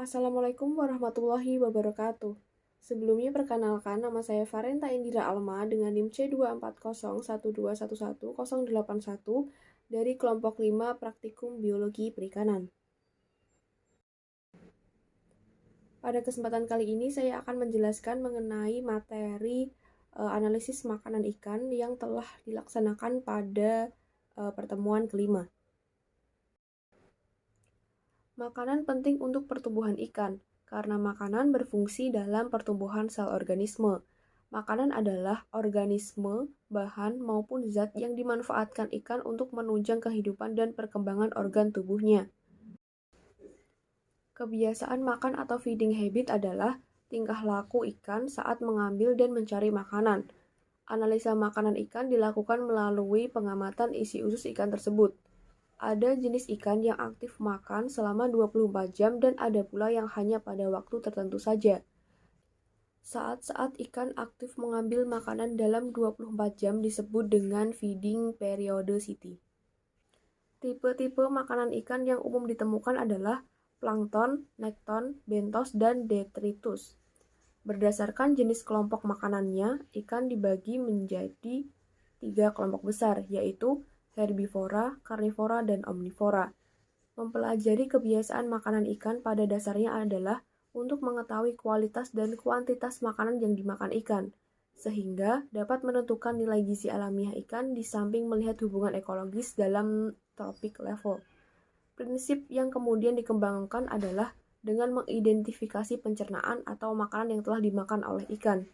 Assalamualaikum warahmatullahi wabarakatuh. Sebelumnya perkenalkan, nama saya Farenta Indira Alma dengan NIM C2401211081 dari kelompok 5 Praktikum Biologi Perikanan. Pada kesempatan kali ini saya akan menjelaskan mengenai materi analisis makanan ikan yang telah dilaksanakan pada pertemuan kelima. Makanan penting untuk pertumbuhan ikan, karena makanan berfungsi dalam pertumbuhan sel organisme. Makanan adalah organisme, bahan, maupun zat yang dimanfaatkan ikan untuk menunjang kehidupan dan perkembangan organ tubuhnya. Kebiasaan makan atau feeding habit adalah tingkah laku ikan saat mengambil dan mencari makanan. Analisa makanan ikan dilakukan melalui pengamatan isi usus ikan tersebut. Ada jenis ikan yang aktif makan selama 24 jam dan ada pula yang hanya pada waktu tertentu saja. Saat-saat ikan aktif mengambil makanan dalam 24 jam disebut dengan feeding periodicity. Tipe-tipe makanan ikan yang umum ditemukan adalah plankton, nekton, bentos, dan detritus. Berdasarkan jenis kelompok makanannya, ikan dibagi menjadi 3 kelompok besar, yaitu herbivora, karnivora, dan omnivora. Mempelajari kebiasaan makanan ikan pada dasarnya adalah untuk mengetahui kualitas dan kuantitas makanan yang dimakan ikan, sehingga dapat menentukan nilai gizi alamiah ikan di samping melihat hubungan ekologis dalam tropik level. Prinsip yang kemudian dikembangkan adalah dengan mengidentifikasi pencernaan atau makanan yang telah dimakan oleh ikan.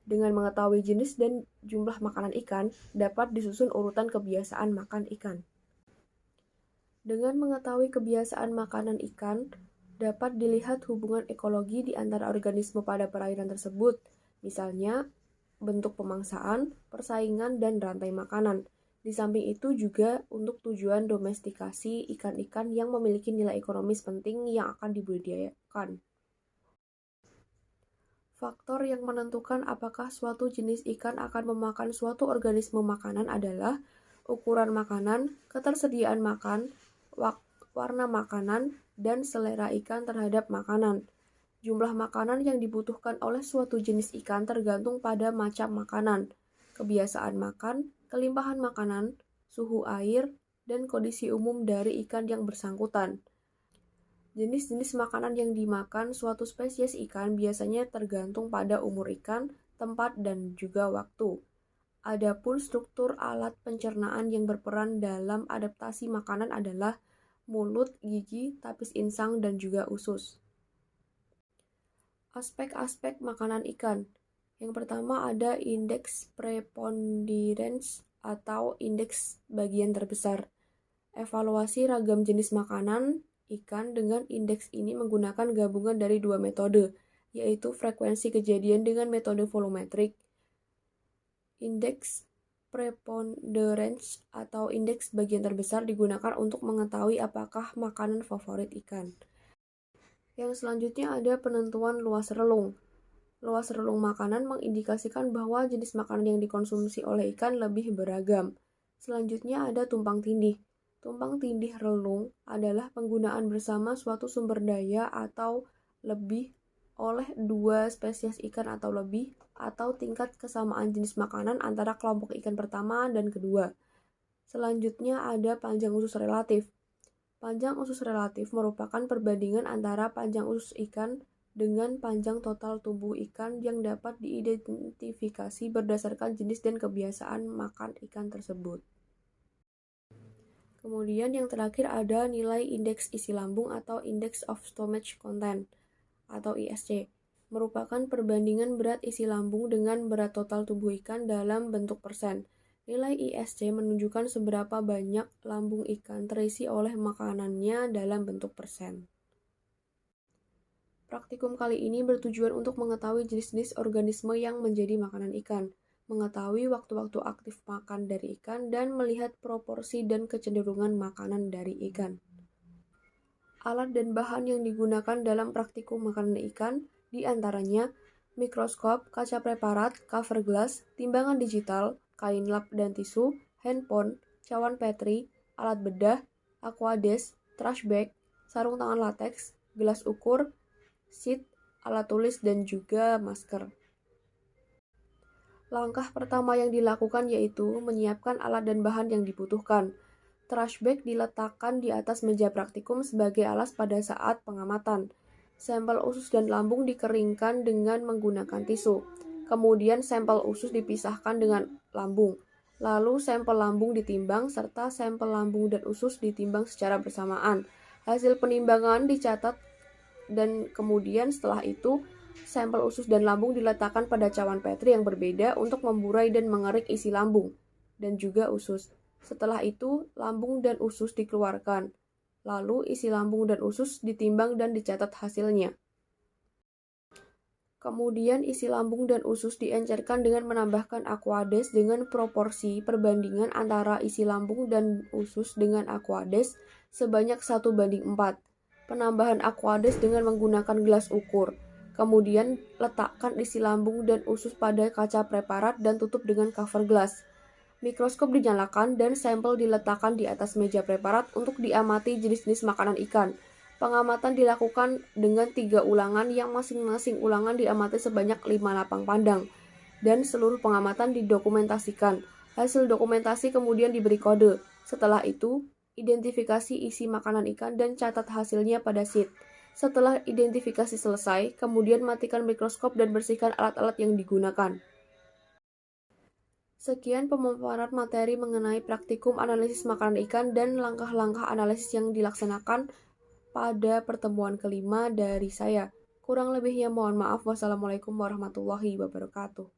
Dengan mengetahui jenis dan jumlah makanan ikan, dapat disusun urutan kebiasaan makan ikan. Dengan mengetahui kebiasaan makanan ikan, dapat dilihat hubungan ekologi di antara organisme pada perairan tersebut, misalnya bentuk pemangsaan, persaingan, dan rantai makanan. Di samping itu juga untuk tujuan domestikasi ikan-ikan yang memiliki nilai ekonomis penting yang akan dibudidayakan. Faktor yang menentukan apakah suatu jenis ikan akan memakan suatu organisme makanan adalah ukuran makanan, ketersediaan makan, warna makanan, dan selera ikan terhadap makanan. Jumlah makanan yang dibutuhkan oleh suatu jenis ikan tergantung pada macam makanan, kebiasaan makan, kelimpahan makanan, suhu air, dan kondisi umum dari ikan yang bersangkutan. Jenis-jenis makanan yang dimakan suatu spesies ikan biasanya tergantung pada umur ikan, tempat, dan juga waktu. Adapun struktur alat pencernaan yang berperan dalam adaptasi makanan adalah mulut, gigi, tapis insang, dan juga usus. Aspek-aspek makanan ikan. Yang pertama ada indeks preponderance atau indeks bagian terbesar. Evaluasi ragam jenis makanan ikan dengan indeks ini menggunakan gabungan dari 2 metode, yaitu frekuensi kejadian dengan metode volumetrik. Indeks preponderance atau indeks bagian terbesar digunakan untuk mengetahui apakah makanan favorit ikan. Yang selanjutnya ada penentuan luas relung. Luas relung makanan mengindikasikan bahwa jenis makanan yang dikonsumsi oleh ikan lebih beragam. Selanjutnya ada tumpang tindih. Tumpang tindih relung adalah penggunaan bersama suatu sumber daya atau lebih oleh 2 spesies ikan atau lebih, atau tingkat kesamaan jenis makanan antara kelompok ikan pertama dan kedua. Selanjutnya ada panjang usus relatif. Panjang usus relatif merupakan perbandingan antara panjang usus ikan dengan panjang total tubuh ikan yang dapat diidentifikasi berdasarkan jenis dan kebiasaan makan ikan tersebut. Kemudian yang terakhir ada nilai indeks isi lambung atau Index of Stomach Content atau ISC, merupakan perbandingan berat isi lambung dengan berat total tubuh ikan dalam bentuk persen. Nilai ISC menunjukkan seberapa banyak lambung ikan terisi oleh makanannya dalam bentuk persen. Praktikum kali ini bertujuan untuk mengetahui jenis-jenis organisme yang menjadi makanan ikan, mengetahui waktu-waktu aktif makan dari ikan, dan melihat proporsi dan kecenderungan makanan dari ikan. Alat dan bahan yang digunakan dalam praktikum makanan ikan diantaranya mikroskop, kaca preparat, cover glass, timbangan digital, kain lap dan tisu, handphone, cawan petri, alat bedah, aquades, trash bag, sarung tangan latex, gelas ukur, sheet, alat tulis, dan juga masker. Langkah pertama yang dilakukan yaitu menyiapkan alat dan bahan yang dibutuhkan. Trash bag diletakkan di atas meja praktikum sebagai alas pada saat pengamatan. Sampel usus dan lambung dikeringkan dengan menggunakan tisu. Kemudian sampel usus dipisahkan dengan lambung. Lalu sampel lambung ditimbang serta sampel lambung dan usus ditimbang secara bersamaan. Hasil penimbangan dicatat dan kemudian setelah itu sampel usus dan lambung diletakkan pada cawan Petri yang berbeda untuk memburai dan mengerik isi lambung dan juga usus. Setelah itu, lambung dan usus dikeluarkan. Lalu, isi lambung dan usus ditimbang dan dicatat hasilnya. Kemudian, isi lambung dan usus diencerkan dengan menambahkan Aquades dengan proporsi perbandingan antara isi lambung dan usus dengan Aquades sebanyak 1:4. Penambahan Aquades dengan menggunakan gelas ukur. Kemudian, letakkan isi lambung dan usus pada kaca preparat dan tutup dengan cover gelas. Mikroskop dinyalakan dan sampel diletakkan di atas meja preparat untuk diamati jenis-jenis makanan ikan. Pengamatan dilakukan dengan 3 ulangan yang masing-masing ulangan diamati sebanyak 5 lapang pandang. Dan seluruh pengamatan didokumentasikan. Hasil dokumentasi kemudian diberi kode. Setelah itu, identifikasi isi makanan ikan dan catat hasilnya pada sheet. Setelah identifikasi selesai, kemudian matikan mikroskop dan bersihkan alat-alat yang digunakan. Sekian pemaparan materi mengenai praktikum analisis makanan ikan dan langkah-langkah analisis yang dilaksanakan pada pertemuan kelima dari saya. Kurang lebihnya mohon maaf. Wassalamualaikum warahmatullahi wabarakatuh.